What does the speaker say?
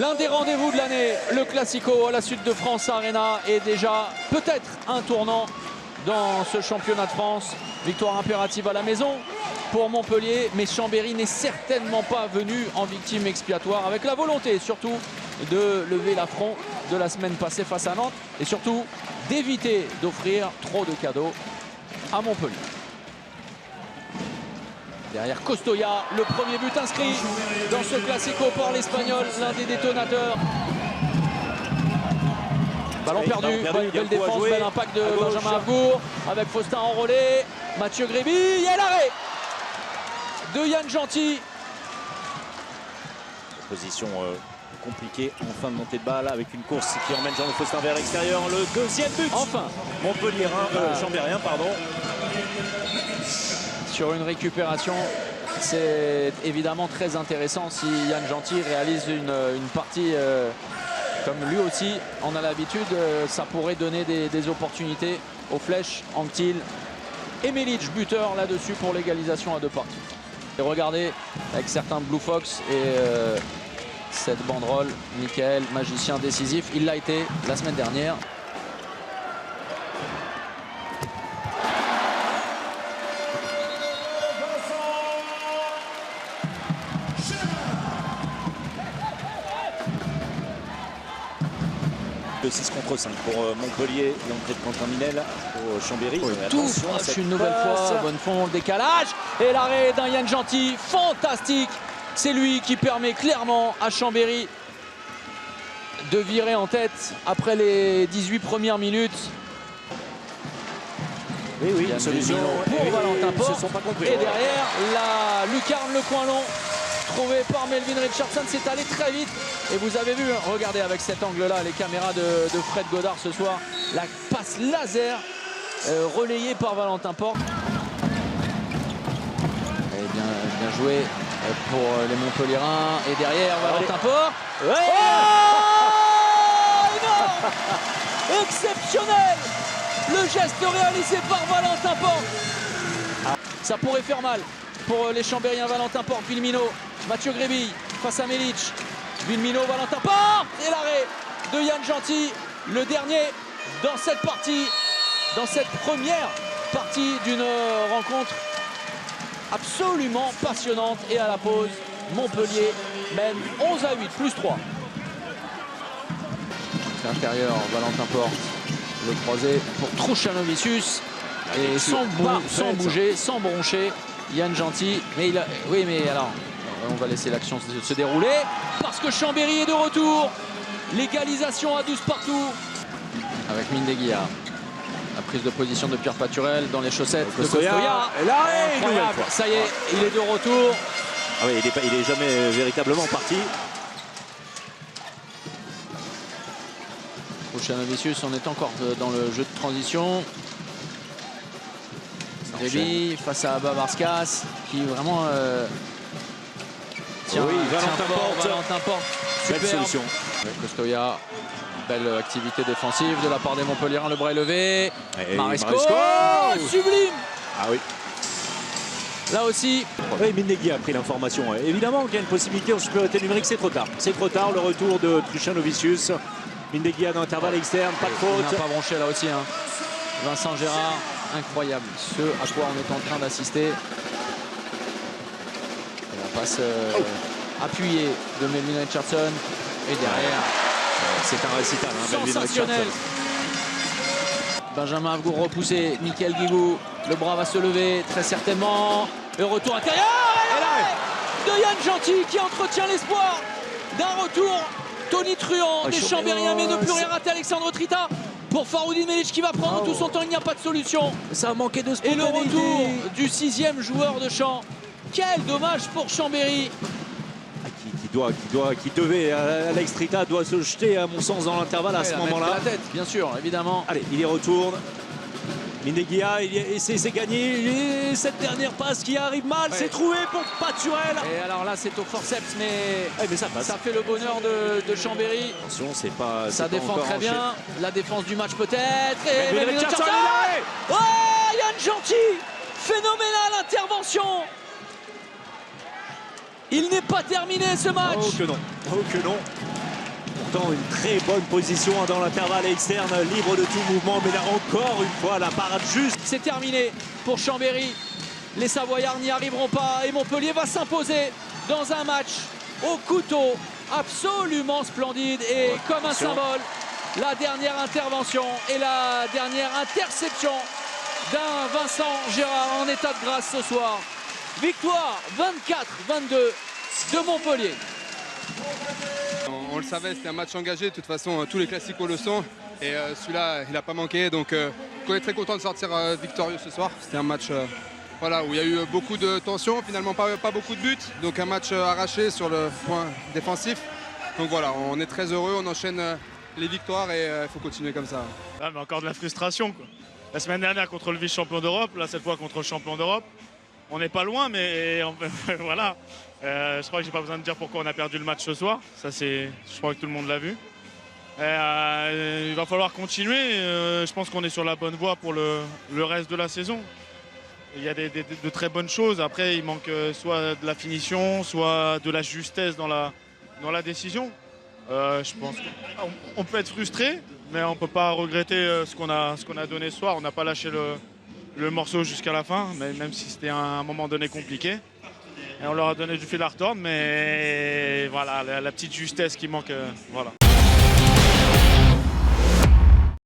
L'un des rendez-vous de l'année, le Classico à la Sud de France Arena est déjà peut-être un tournant dans ce championnat de France. Victoire impérative à la maison pour Montpellier, mais Chambéry n'est certainement pas venu en victime expiatoire, avec la volonté surtout de lever l'affront de la semaine passée face à Nantes et surtout d'éviter d'offrir trop de cadeaux à Montpellier. Derrière Costoya, le premier but inscrit dans ce Classico par l'Espagnol, l'un des détonateurs. Ballon perdu, belle défense, bel impact de Benjamin Avgour avec Faustin enrôlé, Mathieu Gréby, et l'arrêt de Yann Gentil. Position compliquée en fin de montée de balle avec une course qui emmène Jean-Loup Faustin vers l'extérieur. Le deuxième but. Enfin, Chambérien, pardon. Sur une récupération, c'est évidemment très intéressant si Yann Gentil réalise une partie comme lui aussi on a l'habitude. Ça pourrait donner des opportunités aux flèches. Anctil et Milic, buteur là-dessus pour l'égalisation à 2 parties. Et regardez avec certains Blue Fox et cette banderole, Michael, magicien décisif, il l'a été la semaine dernière. De 6 contre 5 pour Montpellier, l'entrée de Quentin Minel au Chambéry. Oui, tout passe une nouvelle fois, bonne fond, le décalage et l'arrêt d'un Yann Gentil, fantastique. C'est lui qui permet clairement à Chambéry de virer en tête après les 18 premières minutes. Oui, une solution pour Valentin Port. Et derrière, la lucarne, le coin long, trouvé par Melvin Richardson, c'est allé très vite. Et vous avez vu, regardez avec cet angle-là, les caméras de Fred Godard ce soir, la passe laser relayée par Valentin Port. Et bien joué pour les Montpelliérains. Et derrière, Valentin Port. Ouais. Oh, énorme. Exceptionnel. Le geste réalisé par Valentin Port. Ça pourrait faire mal pour les Chambériens. Valentin Port, Villemino, Mathieu Gréby face à Milic. Villemino, Valentin Port et l'arrêt de Yann Gentil. Le dernier dans cette partie, dans cette première partie d'une rencontre absolument passionnante. Et à la pause, Montpellier mène 11-8, plus 3. L'intérieur, Valentin Port, le croisé pour Truchanovicius. Et sans bouger, sans broncher, Yann Gentil. Mais mais alors, on va laisser l'action se dérouler parce que Chambéry est de retour. L'égalisation à 12 partout. Avec Mindeguia. La prise de position de Pierre Paturel dans les chaussettes de Costoya. Et là, incroyable. Ça y est, il est de retour. Ah oui, il est jamais véritablement parti. Truchanovicius, on est encore dans le jeu de transition. Gréby face à Babarskas qui vraiment Valentin Port, belle solution. Costoya, belle activité défensive de la part des Montpelliérains, le bras est levé. Maresco, sublime. Ah oui. Là aussi. Oui, Mindeguia a pris l'information. Évidemment qu'il y a une possibilité en supériorité numérique, c'est trop tard. C'est trop tard, le retour de Truchanovicius. Mindeguia dans l'intervalle externe, pas de faute. Il n'a pas bronché là aussi. Vincent Gérard, incroyable ce à quoi on est en train d'assister. La passe appuyée de Melvin Richardson. Et derrière, c'est un récital. Sensationnel. Benjamin Avgour repoussé, Michael Guigou, le bras va se lever très certainement. Le retour intérieur et l'arrêt de Yann Gentil qui entretient l'espoir d'un retour tonitruant des Chambériens, mais ne plus rien rater Alexandre Trita pour Faroudine Milic qui va prendre tout son temps. Il n'y a pas de solution. Ça a manqué de et le spontanéité. retour du 6e joueur de champ. Quel dommage pour Chambéry. Qui devait, Alex Trita doit se jeter à mon sens dans l'intervalle à ce moment-là. La tête, bien sûr, évidemment. Allez, il y retourne. Mindeguia, et c'est gagné. Et cette dernière passe qui arrive mal, c'est trouvé pour Paturel. Et alors là, c'est au forceps, mais ça passe. Ça fait le bonheur de Chambéry. Attention, c'est pas. Ça défend très bien. La défense du match peut-être. Et oh, Yann Gentil, phénoménale intervention. Il n'est pas terminé ce match. Oh que non, oh que non. pourtant une très bonne position dans l'intervalle externe, libre de tout mouvement, mais là encore une fois la parade juste. C'est terminé pour Chambéry. Les Savoyards n'y arriveront pas et Montpellier va s'imposer dans un match au couteau absolument splendide et comme un symbole. La dernière intervention et la dernière interception d'un Vincent Gérard en état de grâce ce soir. Victoire 24-22 de Montpellier. On le savait, c'était un match engagé. De toute façon, tous les classicos le sont. Et celui-là, il n'a pas manqué. Donc, on est très content de sortir victorieux ce soir. C'était un match voilà, où il y a eu beaucoup de tension. Finalement, pas beaucoup de buts. Donc, un match arraché sur le point défensif. Donc, voilà, on est très heureux. On enchaîne les victoires et il faut continuer comme ça. Ah, mais encore de la frustration, quoi. La semaine dernière contre le vice-champion d'Europe, là cette fois contre le champion d'Europe. On n'est pas loin, mais voilà. Je crois que j'ai pas besoin de dire pourquoi on a perdu le match ce soir. Ça, je crois que tout le monde l'a vu. Il va falloir continuer. Je pense qu'on est sur la bonne voie pour le reste de la saison. Il y a de très bonnes choses. Après, il manque soit de la finition, soit de la justesse dans la décision. Je pense qu'on peut être frustré, mais on ne peut pas regretter ce qu'on a donné ce soir. On n'a pas lâché le morceau jusqu'à la fin, même si c'était à un moment donné compliqué. Et on leur a donné du fil à retordre, mais voilà, la petite justesse qui manque. Voilà.